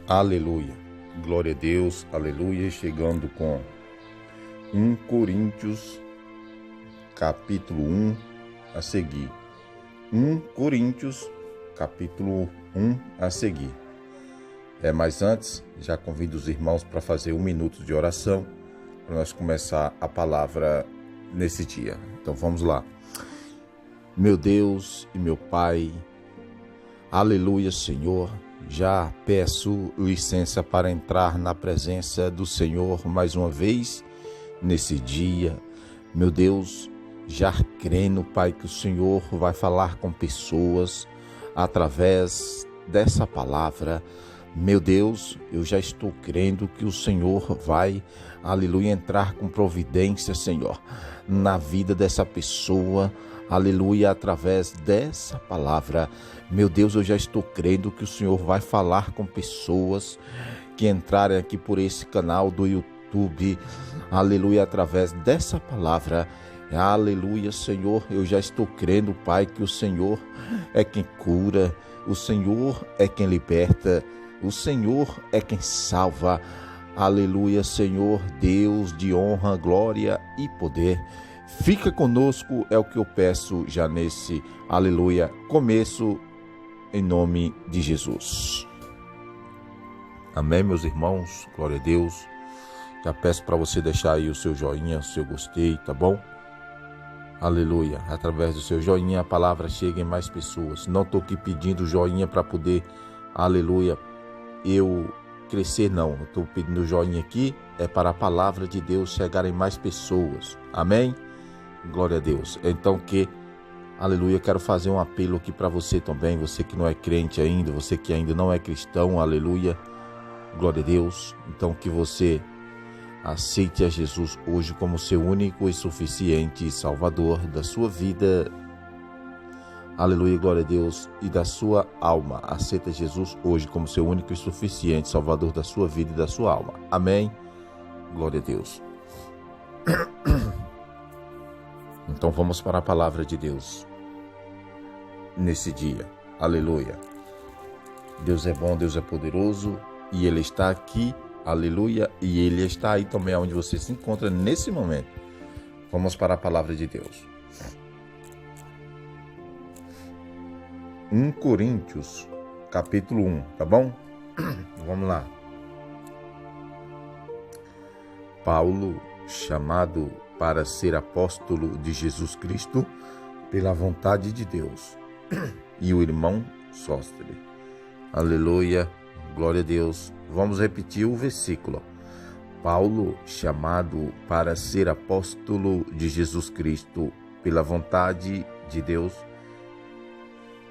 Aleluia, glória a Deus, aleluia, chegando com 1 Coríntios, capítulo 1, a seguir. 1 Coríntios, capítulo 1, a seguir. Mas antes, já convido os irmãos para fazer 1 minuto de oração, para nós começar a palavra nesse dia. Então vamos lá. Meu Deus e meu Pai, aleluia, Senhor. Já peço licença para entrar na presença do Senhor mais uma vez nesse dia. Meu Deus, já crendo, Pai, que o Senhor vai falar com pessoas através dessa palavra. Meu Deus, eu já estou crendo que o Senhor vai, aleluia, entrar com providência, Senhor, na vida dessa pessoa, aleluia, através dessa palavra. Meu Deus, eu já estou crendo que o Senhor vai falar com pessoas que entrarem aqui por esse canal do YouTube, aleluia, através dessa palavra. Aleluia, Senhor, eu já estou crendo, Pai, que o Senhor é quem cura, o Senhor é quem liberta, o Senhor é quem salva. Aleluia, Senhor, Deus de honra, glória e poder. Fica conosco, é o que eu peço já nesse, aleluia, começo, em nome de Jesus. Amém, meus irmãos, glória a Deus. Já peço para você deixar aí o seu joinha, o seu gostei, tá bom? Aleluia, através do seu joinha a palavra chega em mais pessoas. Não estou aqui pedindo joinha para poder, aleluia, eu crescer, não. Eu estou pedindo joinha aqui, é para a palavra de Deus chegar em mais pessoas. Amém? Glória a Deus. Então aleluia, quero fazer um apelo aqui para você também, você que não é crente ainda, você que ainda não é cristão, aleluia, glória a Deus. Então que você aceite a Jesus hoje como seu único e suficiente Salvador da sua vida, aleluia, glória a Deus, e da sua alma. Aceita Jesus hoje como seu único e suficiente Salvador da sua vida e da sua alma. Amém? Glória a Deus. Então vamos para a palavra de Deus nesse dia. Aleluia. Deus é bom, Deus é poderoso e Ele está aqui. Aleluia. E Ele está aí também onde você se encontra nesse momento. Vamos para a palavra de Deus. 1 Coríntios, capítulo 1, tá bom? Vamos lá. Paulo, chamado para ser apóstolo de Jesus Cristo pela vontade de Deus, e o irmão Sóstenes. Aleluia, glória a Deus. Vamos repetir o versículo. Paulo, chamado para ser apóstolo de Jesus Cristo pela vontade de Deus,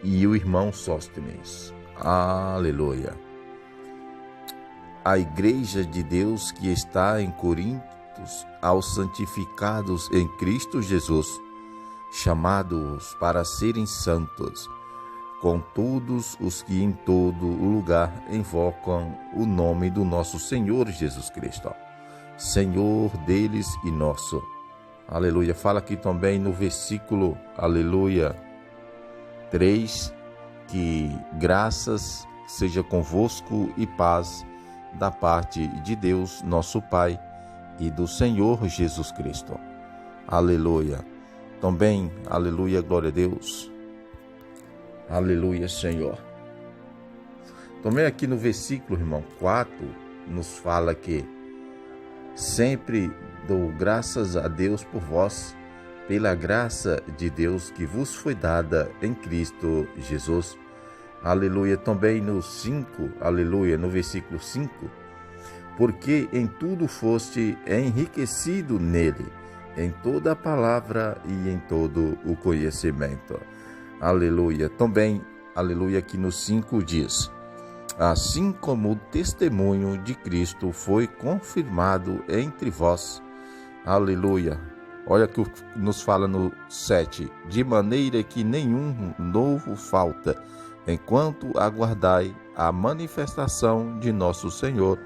e o irmão Sóstenes. Aleluia. A igreja de Deus que está em Corinto, aos santificados em Cristo Jesus, chamados para serem santos, com todos os que em todo lugar invocam o nome do nosso Senhor Jesus Cristo, Senhor deles e nosso. Aleluia. Fala aqui também no versículo, aleluia, 3, que graças seja convosco e paz da parte de Deus, nosso Pai, e do Senhor Jesus Cristo. Aleluia. Também, aleluia, glória a Deus. Aleluia, Senhor. Também aqui no versículo, irmão, 4, nos fala que sempre dou graças a Deus por vós, pela graça de Deus que vos foi dada em Cristo Jesus. Aleluia. Também no 5, aleluia, no versículo 5, porque em tudo foste enriquecido nele, em toda a palavra e em todo o conhecimento. Aleluia. Também, aleluia, aqui no 5 diz, assim como o testemunho de Cristo foi confirmado entre vós. Aleluia. Olha o que nos fala no 7, de maneira que nenhum novo falta, enquanto aguardai a manifestação de nosso Senhor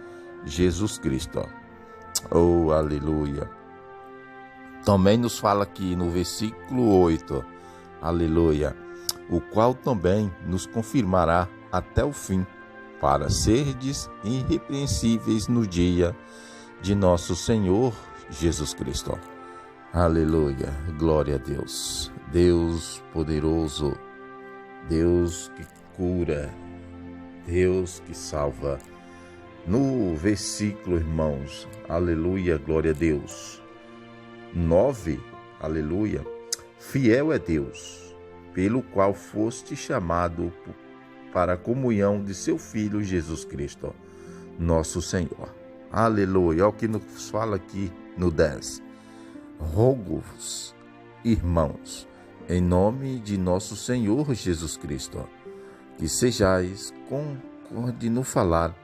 Jesus Cristo. Oh, aleluia. Também nos fala aqui no versículo 8, aleluia, o qual também nos confirmará até o fim, para serdes irrepreensíveis no dia de nosso Senhor Jesus Cristo. Aleluia, glória a Deus. Deus poderoso, Deus que cura, Deus que salva. No versículo, irmãos, aleluia, glória a Deus, 9, aleluia, fiel é Deus, pelo qual foste chamado para a comunhão de seu Filho Jesus Cristo, nosso Senhor. Aleluia, olha o que nos fala aqui no 10. Rogo-vos, irmãos, em nome de nosso Senhor Jesus Cristo, que sejais concorde no falar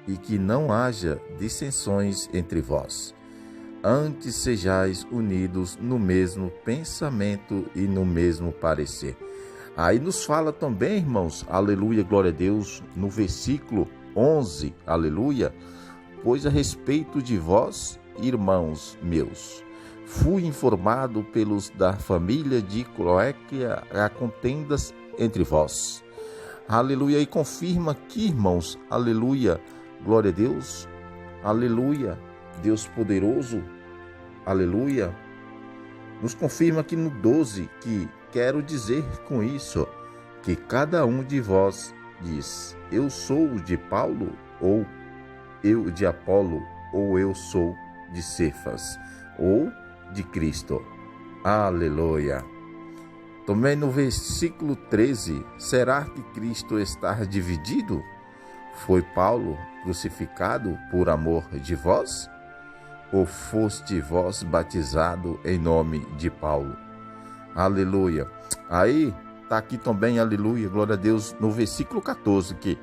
e que não haja dissensões entre vós. Antes sejais unidos no mesmo pensamento e no mesmo parecer. Aí nos fala também, irmãos, aleluia, glória a Deus, no versículo 11, aleluia, pois a respeito de vós, irmãos meus, fui informado pelos da família de Cloé que há contendas entre vós. Aleluia, e confirma aqui, irmãos, aleluia, glória a Deus, aleluia, Deus poderoso, aleluia, nos confirma aqui no 12 que quero dizer com isso que cada um de vós diz, eu sou de Paulo, ou eu de Apolo, ou eu sou de Cefas, ou de Cristo. Aleluia. Também no versículo 13, será que Cristo está dividido? Foi Paulo crucificado por amor de vós? Ou foste vós batizado em nome de Paulo? Aleluia. Aí está aqui também, aleluia, glória a Deus, no versículo 14, que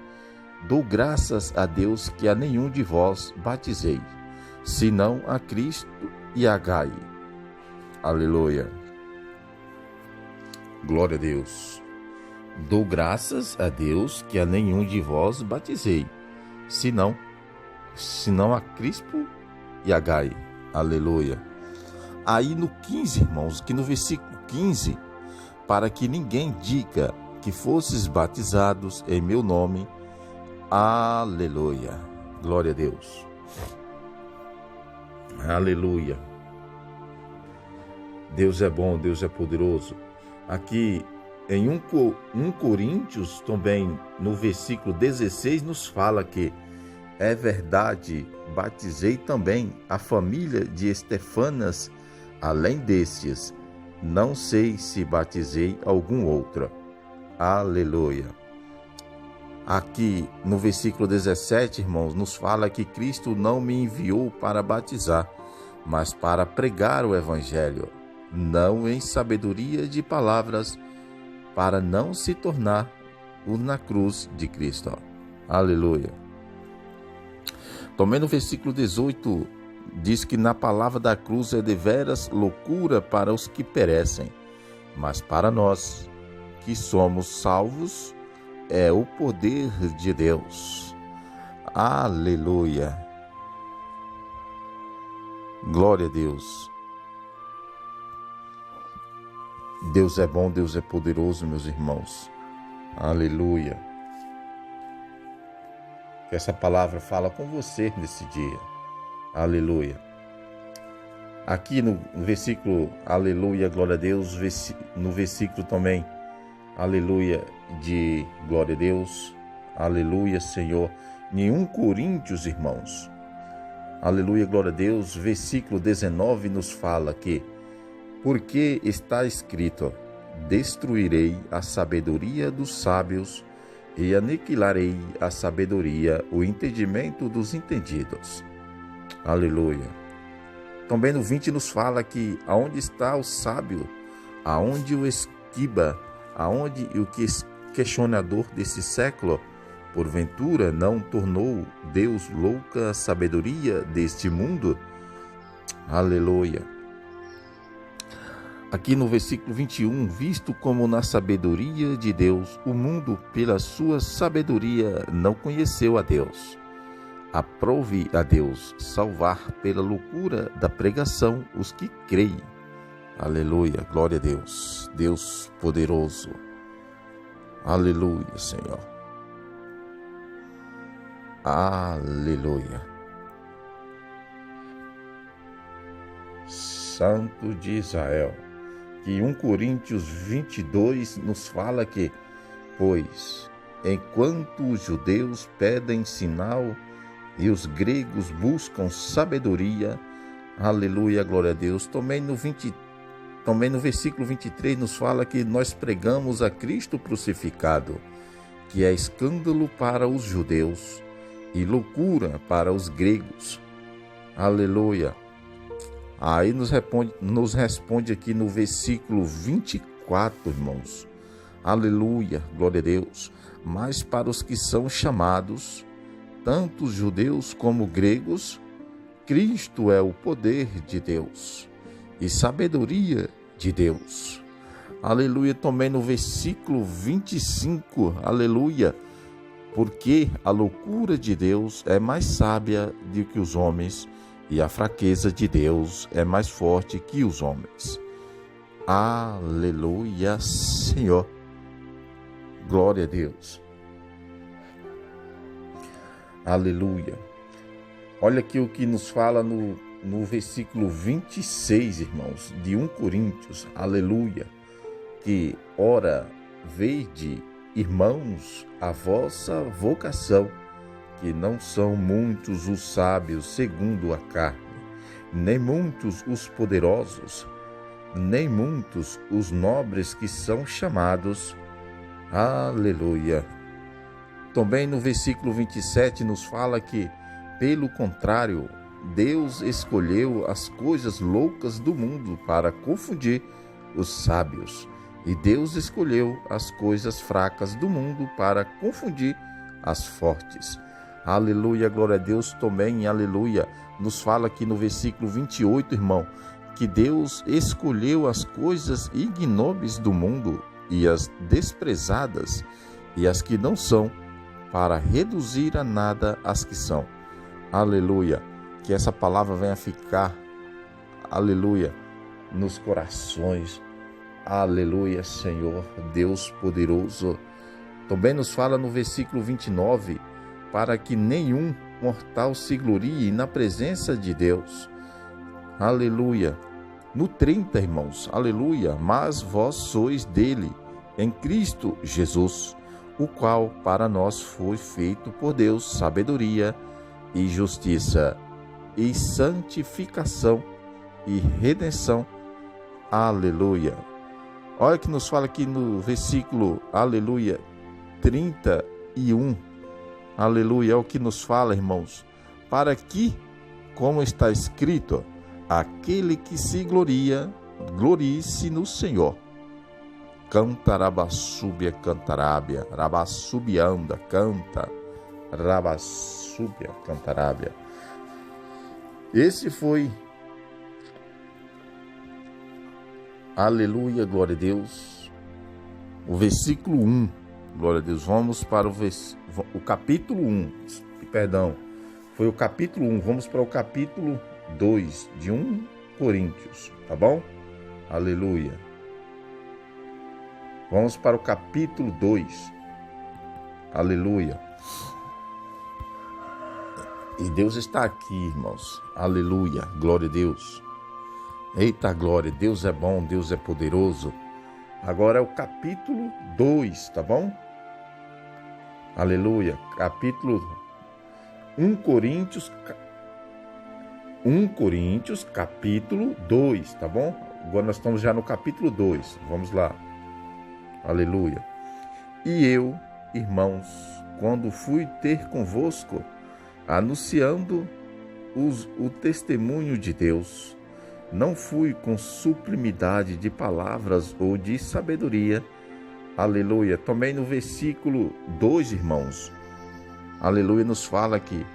dou graças a Deus que a nenhum de vós batizei, senão a Cristo e a Gai. Aleluia. Glória a Deus. Dou graças a Deus que a nenhum de vós batizei, senão a Crispo e a Gai. Aleluia. Aí no 15, irmãos, que no versículo 15, para que ninguém diga que fosses batizados em meu nome. Aleluia. Glória a Deus. Aleluia. Deus é bom, Deus é poderoso. Aqui em 1 Coríntios, também no versículo 16, nos fala que é verdade, batizei também a família de Estefanas, além destes, não sei se batizei algum outro. Aleluia. Aqui no versículo 17, irmãos, nos fala que Cristo não me enviou para batizar, mas para pregar o Evangelho, não em sabedoria de palavras, para não se tornar na cruz de Cristo. Aleluia. Também no versículo 18, diz que na palavra da cruz é deveras loucura para os que perecem, mas para nós, que somos salvos, é o poder de Deus. Aleluia. Glória a Deus. Deus é bom, Deus é poderoso, meus irmãos. Aleluia. Que essa palavra fala com você nesse dia. Aleluia. Aqui no versículo, aleluia, glória a Deus, no versículo também, aleluia, de glória a Deus, aleluia, Senhor, em 1 Coríntios, irmãos, aleluia, glória a Deus, versículo 19 nos fala que, porque está escrito, destruirei a sabedoria dos sábios e aniquilarei a sabedoria, o entendimento dos entendidos. Aleluia. Também no 20 nos fala que aonde está o sábio, aonde o esquiba, aonde o questionador desse século, porventura não tornou Deus louca a sabedoria deste mundo? Aleluia. Aqui no versículo 21, visto como na sabedoria de Deus, o mundo pela sua sabedoria não conheceu a Deus. Aprove a Deus salvar pela loucura da pregação os que creem. Aleluia, glória a Deus, Deus poderoso. Aleluia, Senhor. Aleluia. Santo de Israel. Que 1 Coríntios 22 nos fala que, pois, enquanto os judeus pedem sinal e os gregos buscam sabedoria, aleluia, glória a Deus. Também no versículo 23 nos fala que nós pregamos a Cristo crucificado, que é escândalo para os judeus e loucura para os gregos. Aleluia. Aí nos responde aqui no versículo 24, irmãos. Aleluia, glória a Deus. Mas para os que são chamados, tanto os judeus como gregos, Cristo é o poder de Deus e sabedoria de Deus. Aleluia, também no versículo 25, aleluia. Porque a loucura de Deus é mais sábia do que os homens, e a fraqueza de Deus é mais forte que os homens. Aleluia, Senhor. Glória a Deus. Aleluia. Olha aqui o que nos fala no versículo 26, irmãos, de 1 Coríntios. Aleluia. Que, ora, vede, irmãos, a vossa vocação, que não são muitos os sábios segundo a carne, nem muitos os poderosos, nem muitos os nobres que são chamados. Aleluia. Também no versículo 27 nos fala que, pelo contrário, Deus escolheu as coisas loucas do mundo para confundir os sábios, e Deus escolheu as coisas fracas do mundo para confundir as fortes. Aleluia, glória a Deus. Também, aleluia, nos fala aqui no versículo 28, irmão, que Deus escolheu as coisas ignóbeis do mundo e as desprezadas e as que não são, para reduzir a nada as que são. Aleluia, que essa palavra venha ficar, aleluia, nos corações. Aleluia, Senhor, Deus poderoso. Também nos fala no versículo 29, para que nenhum mortal se glorie na presença de Deus. Aleluia. No 30, irmãos, aleluia, mas vós sois dele, em Cristo Jesus, o qual para nós foi feito por Deus sabedoria e justiça e santificação e redenção. Aleluia. Olha que nos fala aqui no versículo, aleluia, 31. Aleluia, é o que nos fala, irmãos. Para que, como está escrito, aquele que se gloria, glorie-se no Senhor. Canta, rabassúbia, cantarábia, rabassubianda, canta, rabassúbia, cantarábia. Esse foi, aleluia, glória a Deus, o versículo 1. Glória a Deus. Vamos para o capítulo 1. Perdão. Foi o capítulo 1. Vamos para o capítulo 2 de 1 Coríntios. Tá bom? Aleluia. Vamos para o capítulo 2. Aleluia. E Deus está aqui, irmãos. Aleluia. Glória a Deus. Eita glória. Deus é bom, Deus é poderoso. Agora é o capítulo 2, tá bom? Aleluia. Capítulo 1 Coríntios, capítulo 2, tá bom? Agora nós estamos já no capítulo 2. Vamos lá. Aleluia. E eu, irmãos, quando fui ter convosco, anunciando o testemunho de Deus, não fui com sublimidade de palavras ou de sabedoria. Aleluia. Também no versículo 2, irmãos, aleluia, nos fala que,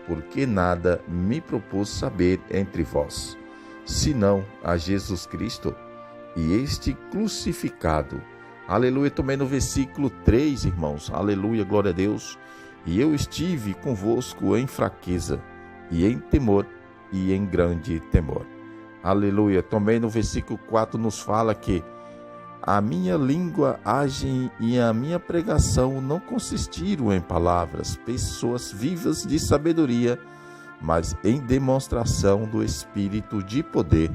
porque nada me propôs saber entre vós, senão a Jesus Cristo e este crucificado. Aleluia. Também no versículo 3, irmãos, aleluia, glória a Deus. E eu estive convosco em fraqueza e em temor e em grande temor. Aleluia. Também no versículo 4 nos fala que A minha língua age e a minha pregação não consistiram em palavras, pessoas vivas de sabedoria, mas em demonstração do Espírito de poder.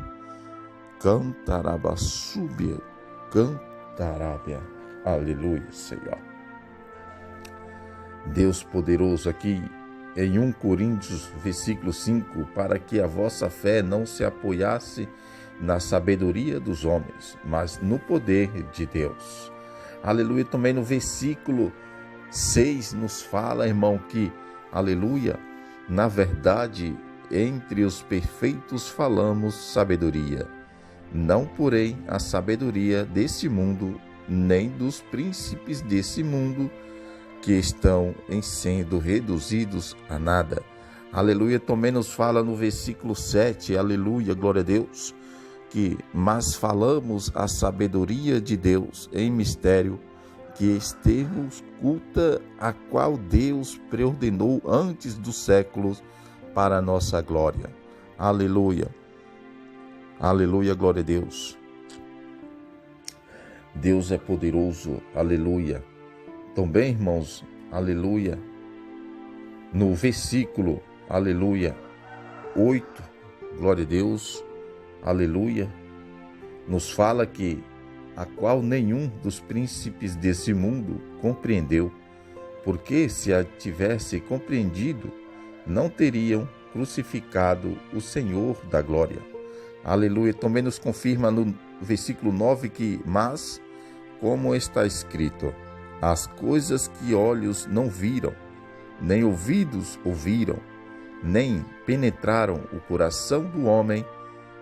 Cantarabassúbia, cantarábia. Aleluia, Senhor. Deus poderoso aqui em 1 Coríntios, versículo 5, para que a vossa fé não se apoiasse na sabedoria dos homens, mas no poder de Deus. Aleluia. Também no versículo 6 nos fala, irmão, que, aleluia, na verdade, entre os perfeitos falamos sabedoria, não porém a sabedoria desse mundo, nem dos príncipes desse mundo, que estão em sendo reduzidos a nada. Aleluia. Também nos fala no versículo 7, aleluia, glória a Deus, que mas falamos a sabedoria de Deus em mistério, que esteve oculta, a qual Deus preordenou antes dos séculos para a nossa glória. Aleluia. Aleluia, glória a Deus. Deus é poderoso, aleluia. Também, irmãos, aleluia, no versículo, aleluia, 8, glória a Deus, aleluia, nos fala que a qual nenhum dos príncipes desse mundo compreendeu, porque se a tivesse compreendido, não teriam crucificado o Senhor da glória. Aleluia. Também nos confirma no versículo 9 que, mas, como está escrito, as coisas que olhos não viram, nem ouvidos ouviram, nem penetraram o coração do homem,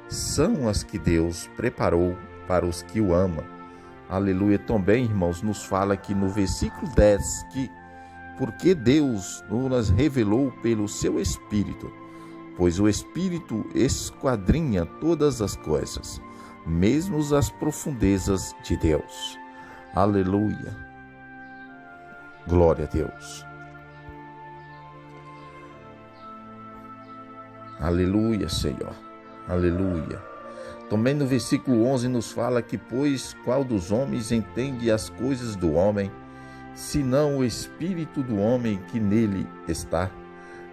são as que Deus preparou para os que o amam. Aleluia. Também, irmãos, nos fala aqui no versículo 10 que, porque Deus nos revelou pelo seu Espírito, pois o Espírito esquadrinha todas as coisas, mesmo as profundezas de Deus. Aleluia. Glória a Deus. Aleluia, Senhor. Aleluia. Também no versículo 11 nos fala que, pois, qual dos homens entende as coisas do homem, senão o Espírito do homem que nele está?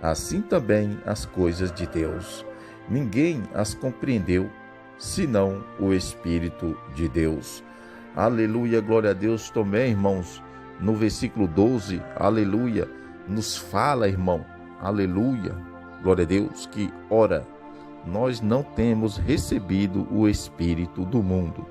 Assim também as coisas de Deus. Ninguém as compreendeu, senão o Espírito de Deus. Aleluia, glória a Deus. Também, irmãos, no versículo 12, aleluia, nos fala, irmão, aleluia, glória a Deus, que, ora, nós não temos recebido o Espírito do mundo,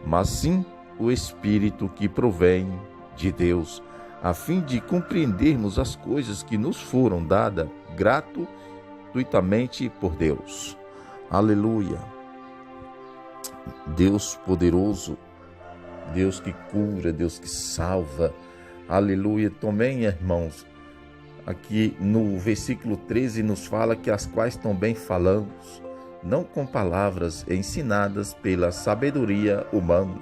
mas sim o Espírito que provém de Deus, a fim de compreendermos as coisas que nos foram dadas gratuitamente por Deus. Aleluia. Deus poderoso, Deus que cura, Deus que salva. Aleluia. Também, irmãos, aqui no versículo 13 nos fala que as quais também falamos, não com palavras ensinadas pela sabedoria humana,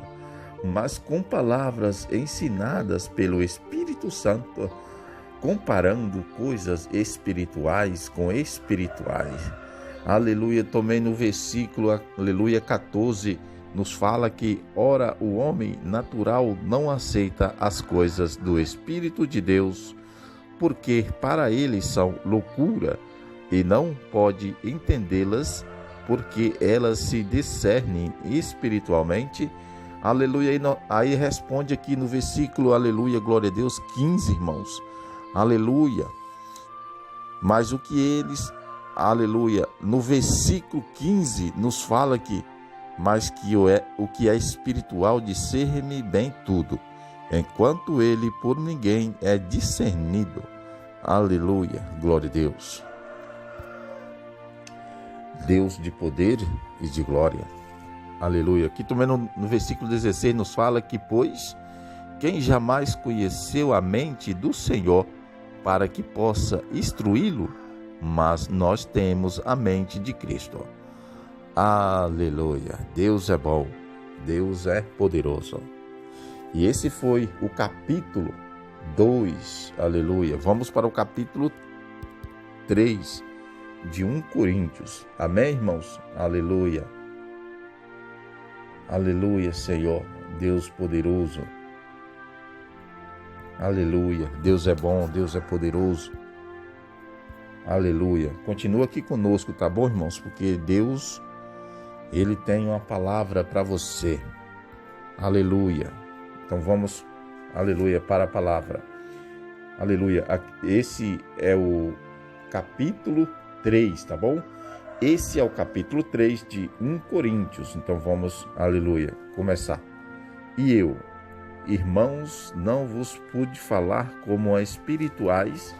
mas com palavras ensinadas pelo Espírito Santo, comparando coisas espirituais com espirituais. Aleluia. Também no versículo, aleluia, 14, nos fala que, ora, o homem natural não aceita as coisas do Espírito de Deus, porque para ele são loucura, e não pode entendê-las, porque elas se discernem espiritualmente. Aleluia. Aí responde aqui no versículo, aleluia, glória a Deus, 15, irmãos. Aleluia. Mas o que eles, aleluia, no versículo 15 nos fala que, mas que o que é espiritual discerne bem tudo, enquanto ele por ninguém é discernido. Aleluia, glória a Deus. Deus de poder e de glória. Aleluia. Aqui também no versículo 16 nos fala que, pois, quem jamais conheceu a mente do Senhor para que possa instruí-lo, mas nós temos a mente de Cristo. Aleluia. Deus é bom, Deus é poderoso. E esse foi o capítulo 2, aleluia. Vamos para o capítulo 3 de 1 Coríntios. Amém, irmãos? Aleluia. Aleluia, Senhor. Deus poderoso. Aleluia. Deus é bom, Deus é poderoso. Aleluia. Continua aqui conosco, tá bom, irmãos? Porque Deus, Ele tem uma palavra para você. Aleluia. Então vamos, aleluia, para a palavra. Aleluia. Esse é o capítulo 3, tá bom? Esse é o capítulo 3 de 1 Coríntios. Então vamos, aleluia, começar. E eu, irmãos, não vos pude falar como a espirituais,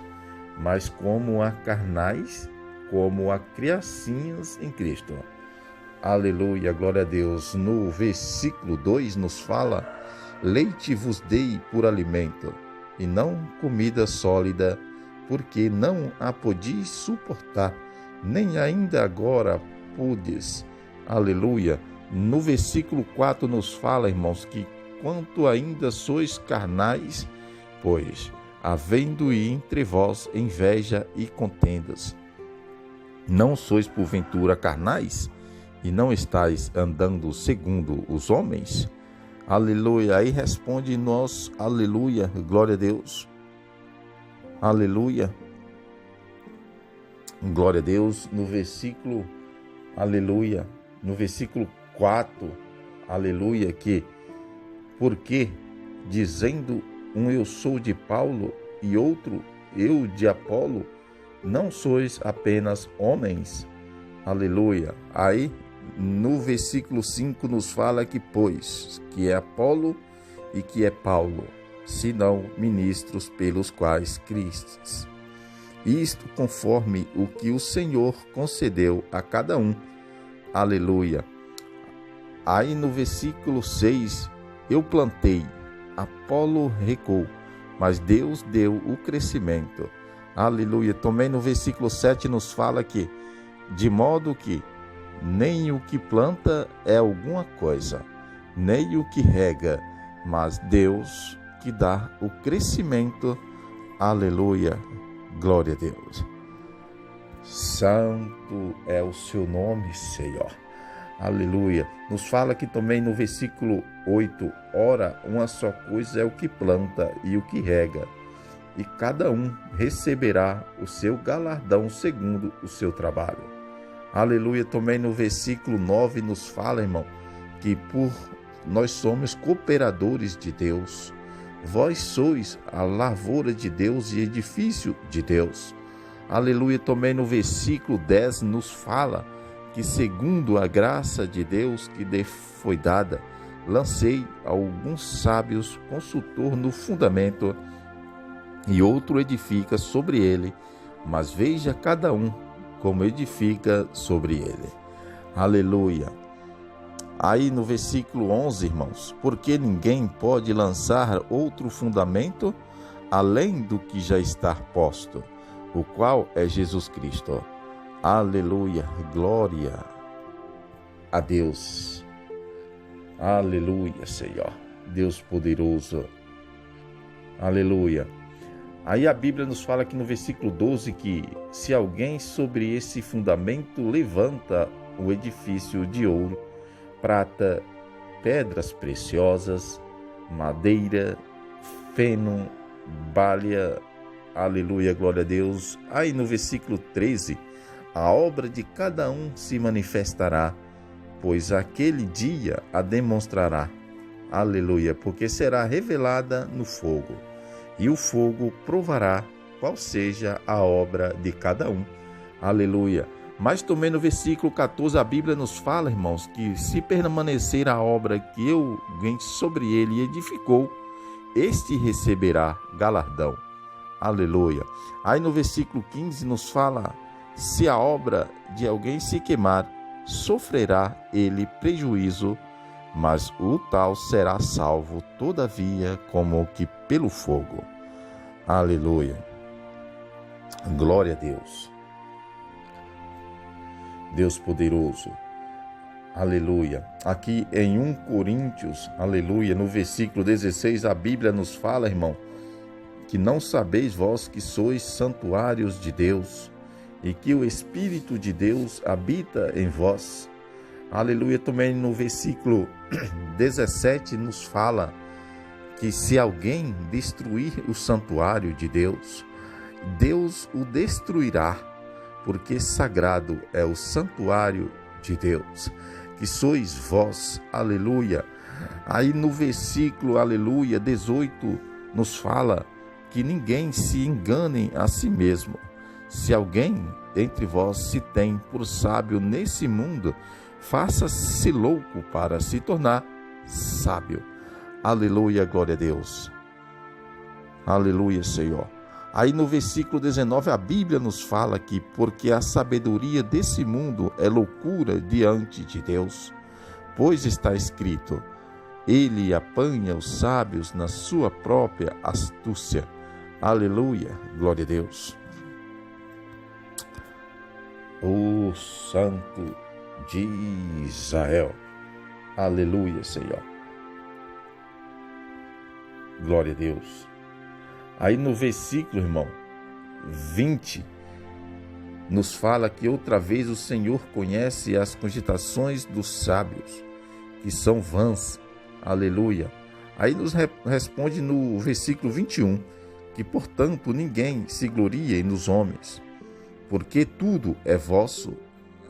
mas como a carnais, como a criancinhas em Cristo. Aleluia, glória a Deus. No versículo 2 nos fala: leite vos dei por alimento, e não comida sólida, porque não a podis suportar, nem ainda agora podes. Aleluia. No versículo 4 nos fala, irmãos, que quanto ainda sois carnais, pois, havendo entre vós inveja e contendas, não sois porventura carnais, e não estáis andando segundo os homens? Aleluia. Aí responde nós, aleluia, glória a Deus. Aleluia. Glória a Deus. No versículo, aleluia, no versículo 4, aleluia, que porque dizendo um eu sou de Paulo e outro eu de Apolo, não sois apenas homens? Aleluia. Aí no versículo 5 nos fala que pois, que é Apolo e que é Paulo, senão ministros pelos quais cristes. Isto conforme o que o Senhor concedeu a cada um. Aleluia. Aí no versículo 6, eu plantei, Apolo regou, mas Deus deu o crescimento. Aleluia. Também no versículo 7 nos fala que, de modo que nem o que planta é alguma coisa, nem o que rega, mas Deus que dá o crescimento. Aleluia. Glória a Deus. Santo é o seu nome, Senhor. Aleluia. Nos fala aqui também no versículo 8, ora, uma só coisa é o que planta e o que rega, e cada um receberá o seu galardão segundo o seu trabalho. Aleluia. Também no versículo 9 nos fala, irmão, que por nós somos cooperadores de Deus. Vós sois a lavoura de Deus e edifício de Deus. Aleluia. Também no versículo 10 nos fala que segundo a graça de Deus que lhe foi dada, lancei alguns sábios consultor no fundamento, e outro edifica sobre ele, mas veja cada um como edifica sobre ele. Aleluia. Aí no versículo 11, irmãos, porque ninguém pode lançar outro fundamento além do que já está posto, o qual é Jesus Cristo. Aleluia, glória a Deus. Aleluia, Senhor, Deus poderoso. Aleluia. Aí a Bíblia nos fala aqui no versículo 12 que se alguém sobre esse fundamento levanta o edifício de ouro, prata, pedras preciosas, madeira, feno, balha, aleluia, glória a Deus. Aí no versículo 13, a obra de cada um se manifestará, pois aquele dia a demonstrará, aleluia, porque será revelada no fogo, e o fogo provará qual seja a obra de cada um, aleluia. Mas também no versículo 14 a Bíblia nos fala, irmãos, que se permanecer a obra que alguém sobre ele edificou, este receberá galardão. Aleluia. Aí no versículo 15 nos fala, se a obra de alguém se queimar, sofrerá ele prejuízo, mas o tal será salvo, todavia, como que pelo fogo. Aleluia. Glória a Deus. Deus poderoso. Aleluia. Aqui em 1 Coríntios, aleluia, no versículo 16, a Bíblia nos fala, irmão, que não sabeis vós que sois santuários de Deus e que o Espírito de Deus habita em vós. Aleluia. Também no versículo 17 nos fala que se alguém destruir o santuário de Deus, Deus o destruirá, porque sagrado é o santuário de Deus, que sois vós. Aleluia. Aí no versículo, aleluia, 18, nos fala que ninguém se engane a si mesmo. Se alguém entre vós se tem por sábio nesse mundo, faça-se louco para se tornar sábio. Aleluia, glória a Deus. Aleluia, Senhor. Aí no versículo 19, a Bíblia nos fala que porque a sabedoria desse mundo é loucura diante de Deus, pois está escrito, ele apanha os sábios na sua própria astúcia. Aleluia, glória a Deus. O Santo de Israel. Aleluia, Senhor. Glória a Deus. Aí no versículo, irmão, 20, nos fala que outra vez o Senhor conhece as cogitações dos sábios, que são vãs. Aleluia. Aí nos responde no versículo 21, que portanto ninguém se glorie nos homens, porque tudo é vosso.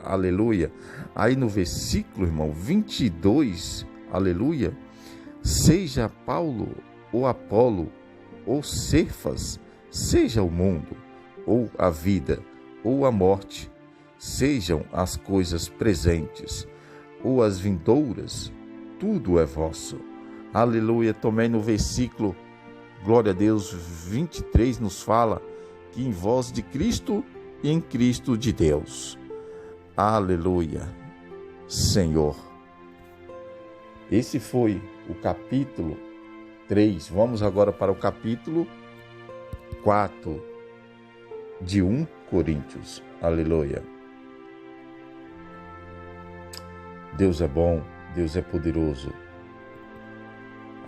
Aleluia. Aí no versículo, irmão, 22, aleluia, seja Paulo ou Apolo, ou Cefas, seja o mundo, ou a vida, ou a morte, sejam as coisas presentes, ou as vindouras, tudo é vosso. Aleluia. Também no versículo, glória a Deus, 23, nos fala que em vós de Cristo e em Cristo de Deus. Aleluia, Senhor. Esse foi o capítulo 3. Vamos agora para o capítulo 4 de 1 Coríntios. Aleluia. Deus é bom, Deus é poderoso.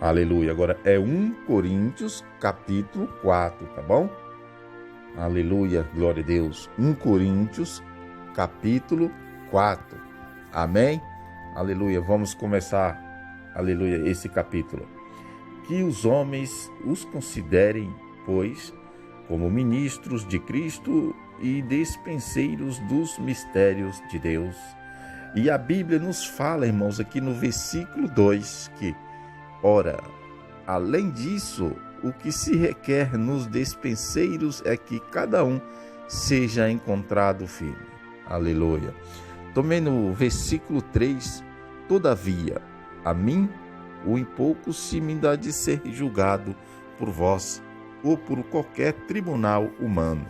Aleluia. Agora é 1 Coríntios capítulo 4, tá bom? Aleluia, glória a Deus. 1 Coríntios capítulo 4. Amém? Aleluia. Vamos começar, aleluia, esse capítulo. Que os homens os considerem, pois, como ministros de Cristo e dispenseiros dos mistérios de Deus. E a Bíblia nos fala, irmãos, aqui no versículo 2, que, ora, além disso, o que se requer nos dispenseiros é que cada um seja encontrado firme. Aleluia. Também no versículo 3, todavia, a mim, o em pouco se me dá de ser julgado por vós ou por qualquer tribunal humano.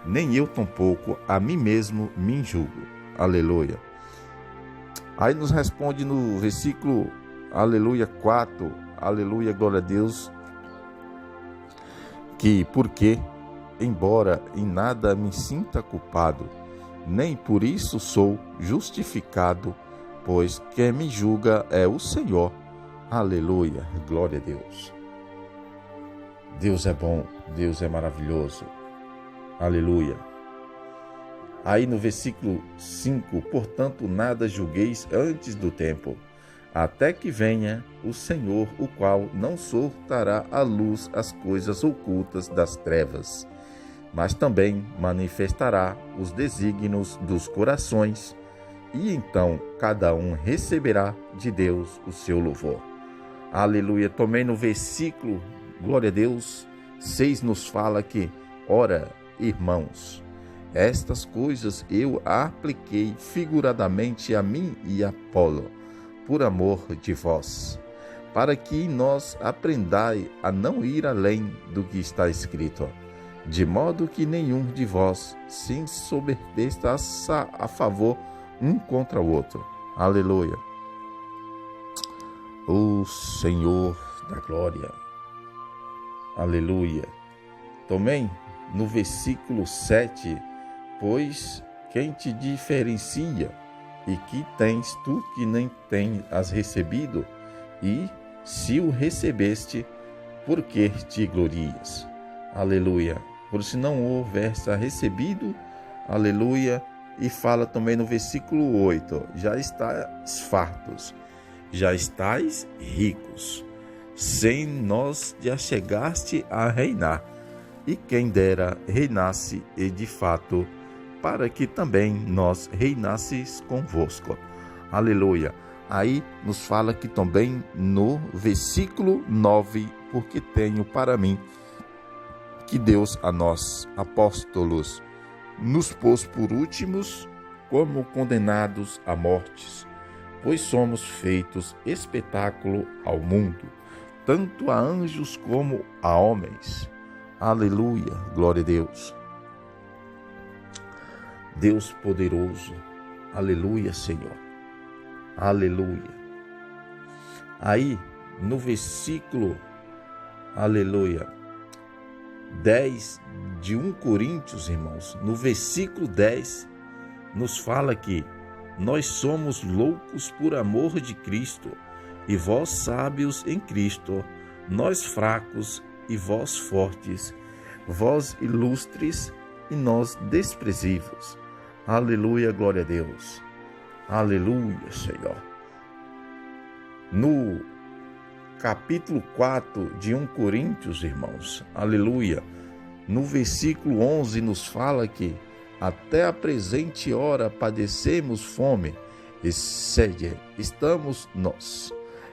Nem eu tampouco a mim mesmo me julgo. Aleluia. Aí nos responde no versículo, aleluia, 4, aleluia, glória a Deus, que porque, embora em nada me sinta culpado, nem por isso sou justificado, pois quem me julga é o Senhor. Aleluia, glória a Deus. Deus é bom, Deus é maravilhoso. Aleluia. Aí no versículo 5, portanto nada julgueis antes do tempo, até que venha o Senhor, o qual não soltará à luz as coisas ocultas das trevas, mas também manifestará os desígnios dos corações, e então cada um receberá de Deus o seu louvor. Aleluia. Também no versículo, glória a Deus, 6 nos fala que, ora, irmãos, estas coisas eu apliquei figuradamente a mim e a Apolo, por amor de vós, para que em nós aprendai a não ir além do que está escrito, de modo que nenhum de vós se ensoberbeça a favor um contra o outro. Aleluia. O Senhor da glória. Aleluia. Também no versículo 7, pois quem te diferencia e que tens tu que nem as recebido, e se o recebeste, por que te glorias? Aleluia. Por se não houvesse recebido, aleluia, e fala também no versículo 8, já estáis fartos, já estáis ricos, sem nós já chegaste a reinar, e quem dera reinasse e de fato, para que também nós reinasses convosco. Aleluia. Aí nos fala que também no versículo 9, porque tenho para mim que Deus a nós, apóstolos, nos pôs por últimos como condenados a mortes, pois somos feitos espetáculo ao mundo, tanto a anjos como a homens. Aleluia, glória a Deus. Deus poderoso, aleluia, Senhor, aleluia. Aí, no versículo, aleluia, 10 de 1 Coríntios, irmãos, no versículo 10, nos fala que nós somos loucos por amor de Cristo, e vós sábios em Cristo, nós fracos e vós fortes, vós ilustres e nós desprezíveis. Aleluia, glória a Deus. Aleluia, Senhor. No capítulo 4 de 1 Coríntios, irmãos, aleluia, no versículo 11 nos fala que até a presente hora padecemos fome e sede, estamos nós,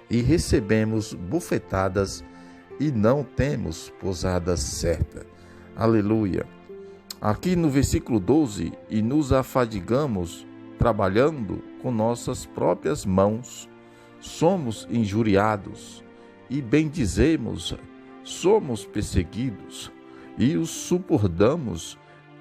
e recebemos bufetadas e não temos pousada certa. Aleluia. Aqui no versículo 12, e nos afadigamos trabalhando com nossas próprias mãos, somos injuriados, e bendizemos, somos perseguidos, e os suportamos,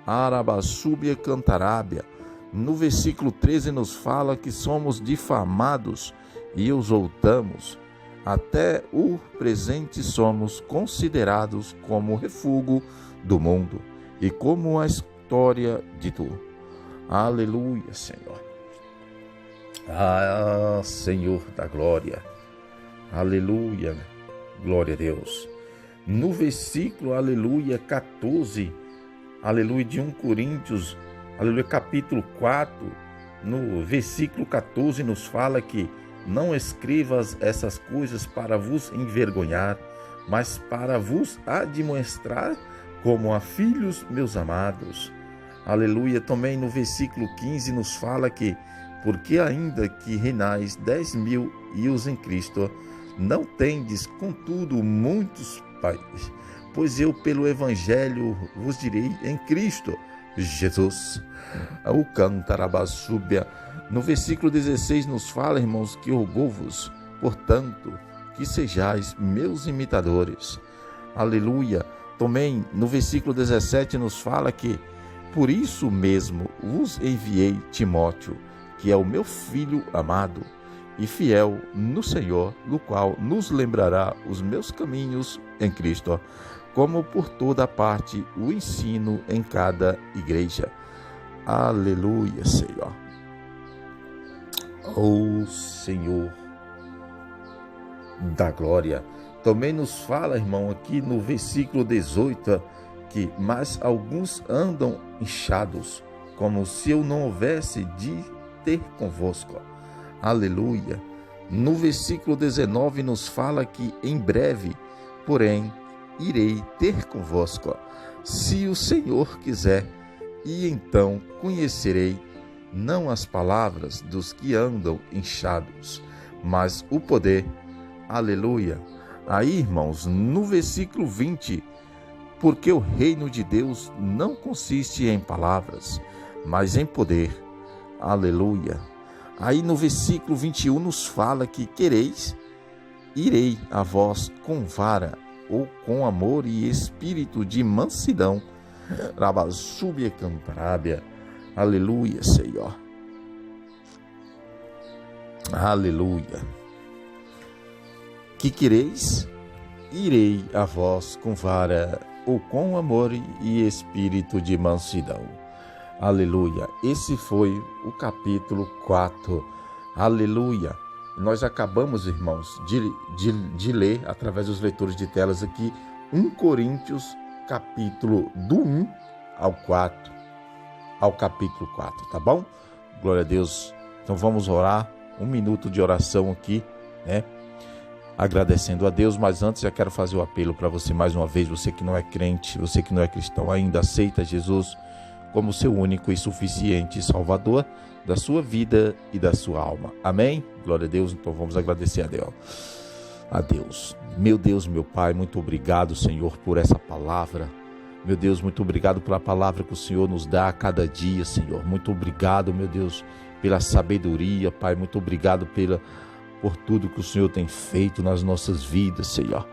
arabassúbia cantarábia. No versículo 13 nos fala que somos difamados, e os outamos, até o presente somos considerados como refúgio do mundo, e como a história de tu. Aleluia, Senhor. Ah, Senhor da glória. Aleluia, glória a Deus. No versículo, aleluia, 14, aleluia, de 1 Coríntios, aleluia, capítulo 4, no versículo 14 nos fala que não escrevas essas coisas para vos envergonhar, mas para vos admoestar como a filhos meus amados. Aleluia. Também no versículo 15 nos fala que, porque ainda que reinais 10.000 ios em Cristo, não tendes, contudo, muitos pais, pois eu pelo Evangelho vos direi em Cristo Jesus. O cantarabassúbia. No versículo 16 nos fala, irmãos, que rogo-vos, portanto, que sejais meus imitadores. Aleluia. Também no versículo 17 nos fala que, por isso mesmo vos enviei Timóteo, que é o meu filho amado e fiel no Senhor, no qual nos lembrará os meus caminhos em Cristo, como por toda parte o ensino em cada igreja. Aleluia, Senhor. Oh, Senhor da glória. Também nos fala, irmão, aqui no versículo 18, que mas alguns andam inchados, como se eu não houvesse de ter convosco. Aleluia. No versículo 19 nos fala que em breve, porém, irei ter convosco, se o Senhor quiser, e então conhecerei não as palavras dos que andam inchados, mas o poder. Aleluia. Aí, irmãos, no versículo 20, porque o reino de Deus não consiste em palavras, mas em poder. Aleluia. Aí no versículo 21 nos fala que quereis, irei a vós com vara, ou com amor e espírito de mansidão. Rabassúbia cantarábia. Aleluia, Senhor. Aleluia. Que quereis, irei a vós com vara, ou com amor e espírito de mansidão. Aleluia. Esse foi o capítulo 4. Aleluia. Nós acabamos, irmãos, de ler, através dos leitores de telas aqui, 1 Coríntios, capítulo do 1 ao 4. ao capítulo 4, tá bom? Glória a Deus. Então vamos orar, 1 minuto de oração aqui, né? Agradecendo a Deus, mas antes já quero fazer o apelo para você mais uma vez, você que não é crente, você que não é cristão ainda, aceita Jesus como seu único e suficiente Salvador da sua vida e da sua alma. Amém? Glória a Deus. Então vamos agradecer a Deus. Meu Deus, meu Pai, muito obrigado, Senhor, por essa palavra. Meu Deus, muito obrigado pela palavra que o Senhor nos dá a cada dia, Senhor. Muito obrigado, meu Deus, pela sabedoria, Pai. Muito obrigado por tudo que o Senhor tem feito nas nossas vidas, Senhor.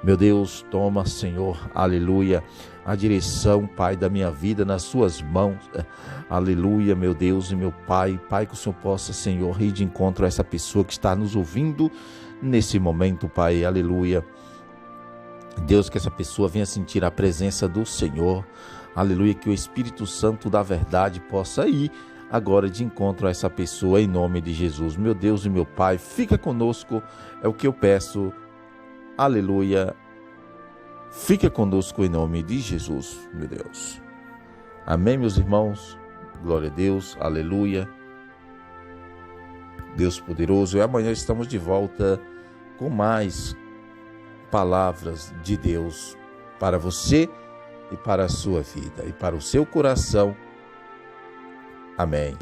Meu Deus, toma, Senhor, aleluia, a direção, Pai, da minha vida nas suas mãos, aleluia, meu Deus e meu Pai, Pai, que o Senhor possa, Senhor, ir de encontro a essa pessoa que está nos ouvindo nesse momento, Pai, aleluia. Deus, que essa pessoa venha sentir a presença do Senhor, aleluia, que o Espírito Santo da verdade possa ir agora de encontro a essa pessoa em nome de Jesus. Meu Deus e meu Pai, fica conosco, é o que eu peço, aleluia, fica conosco em nome de Jesus, meu Deus. Amém, meus irmãos, glória a Deus, aleluia, Deus poderoso. E amanhã estamos de volta com mais palavras de Deus para você e para a sua vida e para o seu coração. Amém.